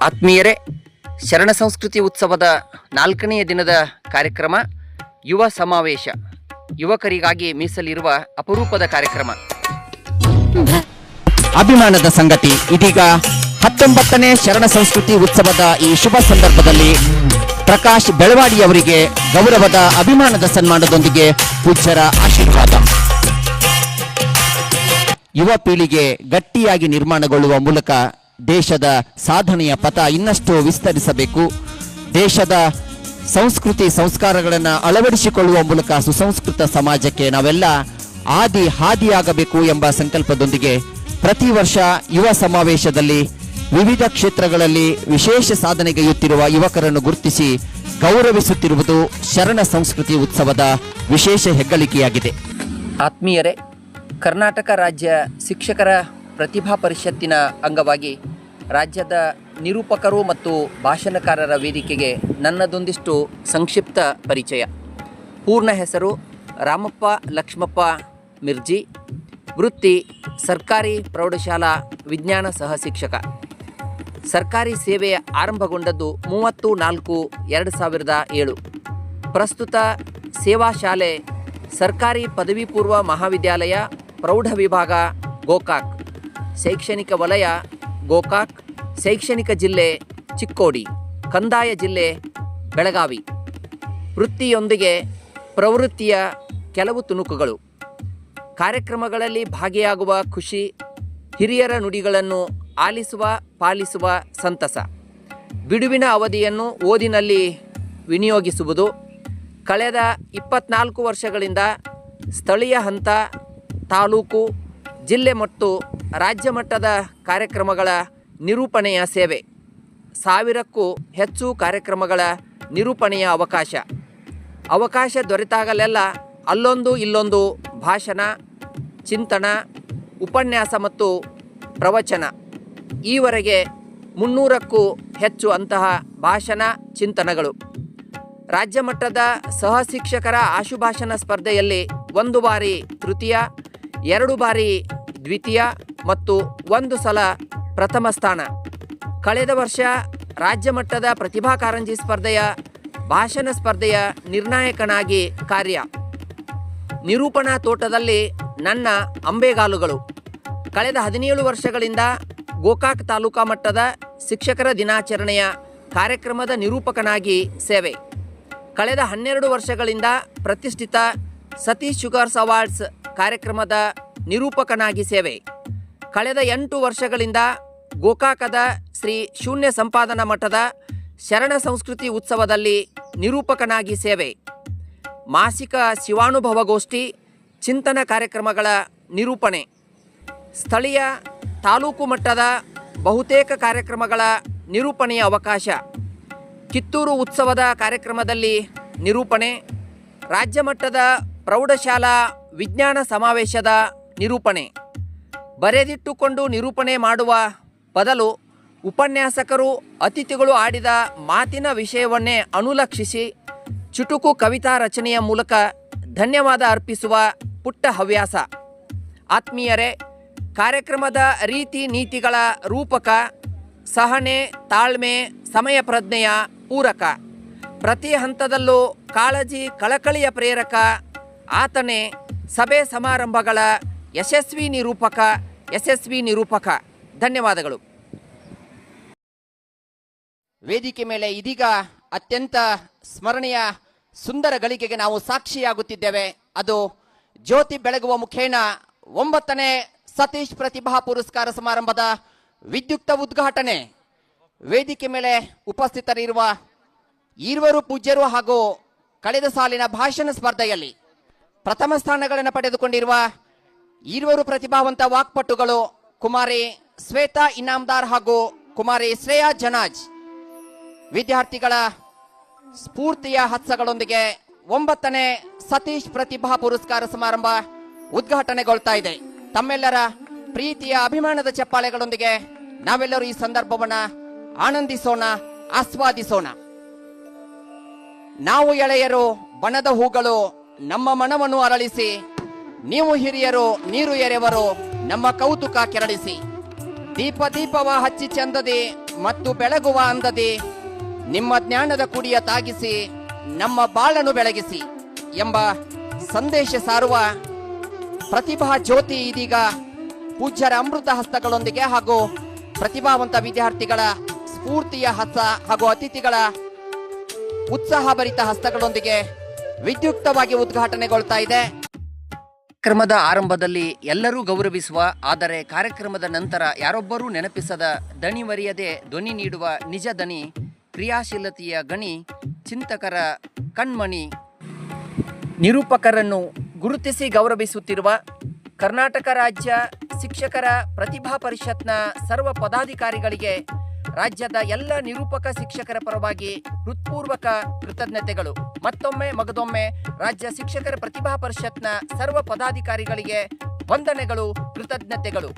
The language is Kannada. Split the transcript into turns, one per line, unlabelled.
ಆತ್ಮೀಯರೇ, ಶರಣ ಸಂಸ್ಕೃತಿ ಉತ್ಸವದ 4ನೇ ದಿನದ ಕಾರ್ಯಕ್ರಮ ಯುವ ಸಮಾವೇಶ. ಯುವಕರಿಗಾಗಿ ಮೀಸಲಿರುವ ಅಪರೂಪದ ಕಾರ್ಯಕ್ರಮ.
ಅಭಿಮಾನದ ಸಂಗತಿ, ಇದೀಗ 19ನೇ ಶರಣ ಸಂಸ್ಕೃತಿ ಉತ್ಸವದ ಈ ಶುಭ ಸಂದರ್ಭದಲ್ಲಿ ಪ್ರಕಾಶ್ ಬೆಳವಾಡಿ ಅವರಿಗೆ ಗೌರವದ ಅಭಿಮಾನದ ಸನ್ಮಾನದೊಂದಿಗೆ ಪೂಜ್ಯರ ಆಶೀರ್ವಾದ. ಯುವ ಪೀಳಿಗೆ ಗಟ್ಟಿಯಾಗಿ ನಿರ್ಮಾಣಗೊಳ್ಳುವ ಮೂಲಕ ದೇಶದ ಸಾಧನೆಯ ಪಥ ಇನ್ನಷ್ಟು ವಿಸ್ತರಿಸಬೇಕು. ದೇಶದ ಸಂಸ್ಕೃತಿ ಸಂಸ್ಕಾರಗಳನ್ನು ಅಳವಡಿಸಿಕೊಳ್ಳುವ ಮೂಲಕ ಸುಸಂಸ್ಕೃತ ಸಮಾಜಕ್ಕೆ ನಾವೆಲ್ಲ ಹಾದಿಯಾಗಬೇಕು ಎಂಬ ಸಂಕಲ್ಪದೊಂದಿಗೆ ಪ್ರತಿ ವರ್ಷ ಯುವ ಸಮಾವೇಶದಲ್ಲಿ ವಿವಿಧ ಕ್ಷೇತ್ರಗಳಲ್ಲಿ ವಿಶೇಷ ಸಾಧನೆಗೈಯುತ್ತಿರುವ ಯುವಕರನ್ನು ಗುರುತಿಸಿ ಗೌರವಿಸುತ್ತಿರುವುದು ಶರಣ ಸಂಸ್ಕೃತಿ ಉತ್ಸವದ ವಿಶೇಷ ಹೆಗ್ಗಳಿಕೆಯಾಗಿದೆ.
ಆತ್ಮೀಯರೇ, ಕರ್ನಾಟಕ ರಾಜ್ಯ ಶಿಕ್ಷಕರ ಪ್ರತಿಭಾ ಪರಿಷತ್ತಿನ ಅಂಗವಾಗಿ ರಾಜ್ಯದ ನಿರೂಪಕರು ಮತ್ತು ಭಾಷಣಕಾರರ ವೇದಿಕೆಗೆ ನನ್ನದೊಂದಿಷ್ಟು ಸಂಕ್ಷಿಪ್ತ ಪರಿಚಯ. ಪೂರ್ಣ ಹೆಸರು ರಾಮಪ್ಪ ಲಕ್ಷ್ಮಪ್ಪ ಮಿರ್ಜಿ. ವೃತ್ತಿ ಸರ್ಕಾರಿ ಪ್ರೌಢಶಾಲಾ ವಿಜ್ಞಾನ ಸಹ ಶಿಕ್ಷಕ. ಸರ್ಕಾರಿ ಸೇವೆ ಆರಂಭಗೊಂಡದ್ದು 30/4/2007. ಪ್ರಸ್ತುತ ಸೇವಾ ಶಾಲೆ ಸರ್ಕಾರಿ ಪದವಿ ಪೂರ್ವ ಮಹಾವಿದ್ಯಾಲಯ ಪ್ರೌಢ ವಿಭಾಗ ಗೋಕಾಕ್, ಶೈಕ್ಷಣಿಕ ವಲಯ ಗೋಕಾಕ್, ಶೈಕ್ಷಣಿಕ ಜಿಲ್ಲೆ ಚಿಕ್ಕೋಡಿ, ಕಂದಾಯ ಜಿಲ್ಲೆ ಬೆಳಗಾವಿ. ವೃತ್ತಿಯೊಂದಿಗೆ ಪ್ರವೃತ್ತಿಯ ಕೆಲವು ತುಣುಕುಗಳು. ಕಾರ್ಯಕ್ರಮಗಳಲ್ಲಿ ಭಾಗಿಯಾಗುವ ಖುಷಿ, ಹಿರಿಯರ ನುಡಿಗಳನ್ನು ಆಲಿಸುವ ಪಾಲಿಸುವ ಸಂತಸ, ಬಿಡುವಿನ ಅವಧಿಯನ್ನು ಓದಿನಲ್ಲಿ ವಿನಿಯೋಗಿಸುವುದು. ಕಳೆದ 24 ವರ್ಷಗಳಿಂದ ಸ್ಥಳೀಯ ಹಂತ, ತಾಲೂಕು, ಜಿಲ್ಲೆ ಮತ್ತು ರಾಜ್ಯ ಮಟ್ಟದ ಕಾರ್ಯಕ್ರಮಗಳ ನಿರೂಪಣೆಯ ಸೇವೆ. 1000ಕ್ಕೂ ಹೆಚ್ಚು ಕಾರ್ಯಕ್ರಮಗಳ ನಿರೂಪಣೆಯ ಅವಕಾಶ ದೊರೆತಾಗಲೆಲ್ಲ ಅಲ್ಲೊಂದು ಇಲ್ಲೊಂದು ಭಾಷಣ, ಚಿಂತನ, ಉಪನ್ಯಾಸ ಮತ್ತು ಪ್ರವಚನ. ಈವರೆಗೆ 300ಕ್ಕೂ ಹೆಚ್ಚು ಅಂತಹ ಭಾಷಣ ಚಿಂತನಗಳು. ರಾಜ್ಯ ಮಟ್ಟದ ಸಹ ಶಿಕ್ಷಕರ ಆಶುಭಾಷಣ ಸ್ಪರ್ಧೆಯಲ್ಲಿ 1 ಬಾರಿ ತೃತೀಯ, 2 ಬಾರಿ ದ್ವಿತೀಯ ಮತ್ತು 1 ಸಲ ಪ್ರಥಮ ಸ್ಥಾನ. ಕಳೆದ ವರ್ಷ ರಾಜ್ಯ ಮಟ್ಟದ ಪ್ರತಿಭಾ ಕಾರಂಜಿ ಸ್ಪರ್ಧೆಯ ಭಾಷಣ ಸ್ಪರ್ಧೆಯ ನಿರ್ಣಾಯಕನಾಗಿ ಕಾರ್ಯ. ನಿರೂಪಣಾ ತೋಟದಲ್ಲಿ ನನ್ನ ಅಂಬೆಗಾಲುಗಳು. ಕಳೆದ 17 ವರ್ಷಗಳಿಂದ ಗೋಕಾಕ್ ತಾಲೂಕಾ ಮಟ್ಟದ ಶಿಕ್ಷಕರ ದಿನಾಚರಣೆಯ ಕಾರ್ಯಕ್ರಮದ ನಿರೂಪಕನಾಗಿ ಸೇವೆ. ಕಳೆದ 12 ವರ್ಷಗಳಿಂದ ಪ್ರತಿಷ್ಠಿತ ಸತೀಶ್ ಶುಗರ್ಸ್ ಅವಾರ್ಡ್ಸ್ ಕಾರ್ಯಕ್ರಮದ ನಿರೂಪಕನಾಗಿ ಸೇವೆ. ಕಳೆದ 8 ವರ್ಷಗಳಿಂದ ಗೋಕಾಕದ ಶ್ರೀ ಶೂನ್ಯ ಸಂಪಾದನಾ ಮಠದ ಶರಣ ಸಂಸ್ಕೃತಿ ಉತ್ಸವದಲ್ಲಿ ನಿರೂಪಕನಾಗಿ ಸೇವೆ. ಮಾಸಿಕ ಶಿವಾನುಭವಗೋಷ್ಠಿ, ಚಿಂತನ ಕಾರ್ಯಕ್ರಮಗಳ ನಿರೂಪಣೆ. ಸ್ಥಳೀಯ ತಾಲೂಕು ಮಟ್ಟದ ಬಹುತೇಕ ಕಾರ್ಯಕ್ರಮಗಳ ನಿರೂಪಣೆಯ ಅವಕಾಶ. ಕಿತ್ತೂರು ಉತ್ಸವದ ಕಾರ್ಯಕ್ರಮದಲ್ಲಿ ನಿರೂಪಣೆ. ರಾಜ್ಯ ಮಟ್ಟದ ಪ್ರೌಢಶಾಲಾ ವಿಜ್ಞಾನ ಸಮಾವೇಶದ ನಿರೂಪಣೆ. ಬರೆದಿಟ್ಟುಕೊಂಡು ನಿರೂಪಣೆ ಮಾಡುವ ಬದಲು ಉಪನ್ಯಾಸಕರು, ಅತಿಥಿಗಳು ಆಡಿದ ಮಾತಿನ ವಿಷಯವನ್ನೇ ಅನುಲಕ್ಷಿಸಿ ಚುಟುಕು ಕವಿತಾ ರಚನೆಯ ಮೂಲಕ ಧನ್ಯವಾದ ಅರ್ಪಿಸುವ ಪುಟ್ಟ ಹವ್ಯಾಸ. ಆತ್ಮೀಯರೇ, ಕಾರ್ಯಕ್ರಮದ ರೀತಿ ನೀತಿಗಳ ರೂಪಕ, ಸಹನೆ, ತಾಳ್ಮೆ, ಸಮಯ ಪ್ರಜ್ಞೆಯ ಪೂರಕ, ಪ್ರತಿ ಹಂತದಲ್ಲೂ ಕಾಳಜಿ ಕಳಕಳಿಯ ಪ್ರೇರಕ ಆತನೇ ಸಭೆ ಸಮಾರಂಭಗಳ ಯಶಸ್ವಿ ನಿರೂಪಕ. ಧನ್ಯವಾದಗಳು. ವೇದಿಕೆ ಮೇಲೆ ಇದೀಗ ಅತ್ಯಂತ ಸ್ಮರಣೀಯ ಸುಂದರ ಗಳಿಗೆಗೆ ನಾವು ಸಾಕ್ಷಿಯಾಗುತ್ತಿದ್ದೇವೆ. ಅದು ಜ್ಯೋತಿ ಬೆಳಗುವ ಮುಖೇನ 9ನೇ ಸತೀಶ್ ಪ್ರತಿಭಾ ಪುರಸ್ಕಾರ ಸಮಾರಂಭದ ವಿದ್ಯುಕ್ತ ಉದ್ಘಾಟನೆ. ವೇದಿಕೆ ಮೇಲೆ ಉಪಸ್ಥಿತರಿರುವ ಈರ್ವರು ಪೂಜ್ಯರು ಹಾಗೂ ಕಳೆದ ಸಾಲಿನ ಭಾಷಣ ಸ್ಪರ್ಧೆಯಲ್ಲಿ ಪ್ರಥಮ ಸ್ಥಾನಗಳನ್ನು ಪಡೆದುಕೊಂಡಿರುವ ಈರ್ವರು ಪ್ರತಿಭಾವಂತ ವಾಕ್ಪಟುಗಳು ಕುಮಾರಿ ಶ್ವೇತಾ ಇನಾಮ್ದಾರ್ ಹಾಗೂ ಕುಮಾರಿ ಶ್ರೇಯಾ ಜನಾಜ್. ವಿದ್ಯಾರ್ಥಿಗಳ ಸ್ಫೂರ್ತಿಯ ಹತ್ಸಗಳೊಂದಿಗೆ 9ನೇ ಸತೀಶ್ ಪ್ರತಿಭಾ ಪುರಸ್ಕಾರ ಸಮಾರಂಭ ಉದ್ಘಾಟನೆಗೊಳ್ತಾ ಇದೆ. ತಮ್ಮೆಲ್ಲರ ಪ್ರೀತಿಯ ಅಭಿಮಾನದ ಚಪ್ಪಾಳೆಗಳೊಂದಿಗೆ ನಾವೆಲ್ಲರೂ ಈ ಸಂದರ್ಭವನ್ನ ಆನಂದಿಸೋಣ, ಆಸ್ವಾದಿಸೋಣ. ನಾವು ಎಳೆಯರು ಬಣದ ಹೂಗಳು ನಮ್ಮ ಮನವನ್ನು ಅರಳಿಸಿ, ನೀವು ಹಿರಿಯರು ನೀರು ಎರೆವರು ನಮ್ಮ ಕೌತುಕ ಕೆರಳಿಸಿ. ದೀಪವ ಹಚ್ಚಿ ಚಂದದಿ ಮತ್ತು ಬೆಳಗುವ ಅಂದದೆ ನಿಮ್ಮ ಜ್ಞಾನದ ಕುಡಿಯ ತಾಗಿಸಿ ನಮ್ಮ ಬಾಳನ್ನು ಬೆಳಗಿಸಿ ಎಂಬ ಸಂದೇಶ ಸಾರುವ ಪ್ರತಿಭಾ ಜ್ಯೋತಿ ಇದೀಗ ಪೂಜ್ಯರ ಅಮೃತ ಹಸ್ತಗಳೊಂದಿಗೆ ಹಾಗೂ ಪ್ರತಿಭಾವಂತ ವಿದ್ಯಾರ್ಥಿಗಳ ಸ್ಫೂರ್ತಿಯ ಹಸ್ತ ಹಾಗೂ ಅತಿಥಿಗಳ ಉತ್ಸಾಹಭರಿತ ಹಸ್ತಗಳೊಂದಿಗೆ ವಿದ್ಯುಕ್ತವಾಗಿ ಉದ್ಘಾಟನೆಗೊಳ್ತಾ ಇದೆ. ಕಾರ್ಯಕ್ರಮದ ಆರಂಭದಲ್ಲಿ ಎಲ್ಲರೂ ಗೌರವಿಸುವ, ಆದರೆ ಕಾರ್ಯಕ್ರಮದ ನಂತರ ಯಾರೊಬ್ಬರೂ ನೆನಪಿಸದ, ದಣಿವರಿಯದೆ ಧ್ವನಿ ನೀಡುವ ನಿಜ ದನಿ, ಕ್ರಿಯಾಶೀಲತೆಯ ಗಣಿ, ಚಿಂತಕರ ಕಣ್ಮಣಿ, ನಿರೂಪಕರನ್ನು ಗುರುತಿಸಿ ಗೌರವಿಸುತ್ತಿರುವ ಕರ್ನಾಟಕ ರಾಜ್ಯ ಶಿಕ್ಷಕರ ಪ್ರತಿಭಾ ಪರಿಷತ್ನ ಸರ್ವ ಪದಾಧಿಕಾರಿಗಳಿಗೆ ರಾಜ್ಯದ ಎಲ್ಲ ನಿರೂಪಕ ಶಿಕ್ಷಕರ ಪರವಾಗಿ ಹೃತ್ಪೂರ್ವಕ ಕೃತಜ್ಞತೆಗಳು. ಮತ್ತೊಮ್ಮೆ ಮಗದೊಮ್ಮೆ ರಾಜ್ಯ ಶಿಕ್ಷಕರ ಪ್ರತಿಭಾ ಪರಿಷತ್ನ ಸರ್ವ ಪದಾಧಿಕಾರಿಗಳಿಗೆ ವಂದನೆಗಳು, ಕೃತಜ್ಞತೆಗಳು.